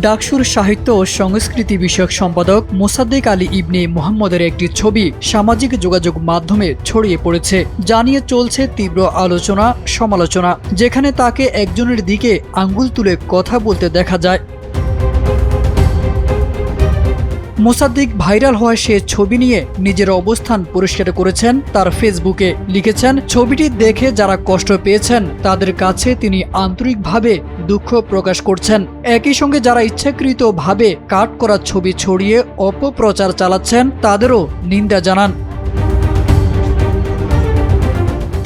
ডাকসুর সাহিত্য ও সংস্কৃতি বিষয়ক সম্পাদক মোসাদ্দেক আলী ইবনে মুহাম্মদের একটি ছবি সামাজিক যোগাযোগ মাধ্যমে ছড়িয়ে পড়েছে, জানিয়ে চলছে তীব্র আলোচনা সমালোচনা, যেখানে তাকে একজনের দিকে আঙ্গুল তুলে কথা বলতে দেখা যায়। মোসাদ্দেক ভাইরাল হওয়া সে ছবি নিয়ে নিজের অবস্থান পরিষ্কার করেছেন তার ফেসবুকে। লিখেছেন, ছবিটি দেখে যারা কষ্ট পেয়েছেন তাদের কাছে তিনি আন্তরিকভাবে দুঃখ প্রকাশ করছেন। একই সঙ্গে যারা ইচ্ছাকৃতভাবে কাট করা ছবি ছড়িয়ে অপপ্রচার চালাচ্ছেন তাদেরও নিন্দা জানান।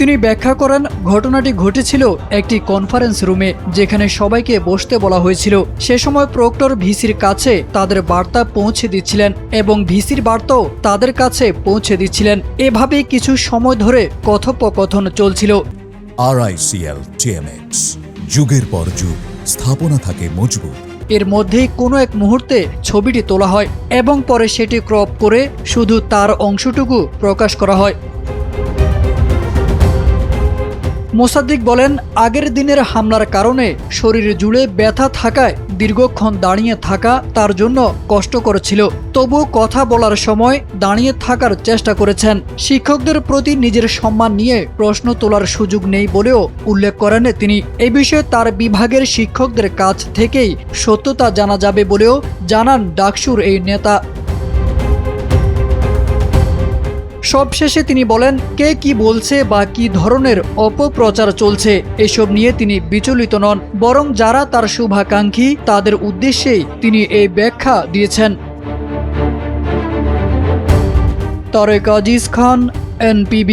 তিনি ব্যাখ্যা করেন, ঘটনাটি ঘটেছিল একটি কনফারেন্স রুমে, যেখানে সবাইকে বসতে বলা হয়েছিল। সে সময় প্রক্টর ভিসির কাছে তাদের বার্তা পৌঁছে দিচ্ছিলেন এবং ভিসির বার্তাও তাদের কাছে পৌঁছে দিচ্ছিলেন। এভাবে কিছু সময় ধরে কথোপকথন চলছিল। RICL TMX, যুগের পর যুগ স্থাপনা থাকে মজবুত। এর মধ্যেই কোনো এক মুহূর্তে ছবিটি তোলা হয় এবং পরে সেটি ক্রপ করে শুধু তার অংশটুকু প্রকাশ করা হয়। মোসাদ্দেক বলেন, আগের দিনের হামলার কারণে শরীর জুড়ে ব্যথা থাকায় দীর্ঘক্ষণ দাঁড়িয়ে থাকা তার জন্য কষ্টকর ছিল। তবুও কথা বলার সময় দাঁড়িয়ে থাকার চেষ্টা করেছেন। শিক্ষকদের প্রতি নিজের সম্মান নিয়ে প্রশ্ন তোলার সুযোগ নেই বলেও উল্লেখ করেন তিনি। এ বিষয়ে তার বিভাগের শিক্ষকদের কাছ থেকেই সত্যতা জানা যাবে বলেও জানান ডাকসুর এই নেতা। সবশেষে তিনি বলেন, কে কি বলছে বা কি ধরনের অপপ্রচার চলছে এসব নিয়ে তিনি বিচলিত নন, বরং যারা তার শুভাকাঙ্ক্ষী তাদের উদ্দেশ্যেই তিনি এই ব্যাখ্যা দিয়েছেন। তারেক আজিজ খান, NPB।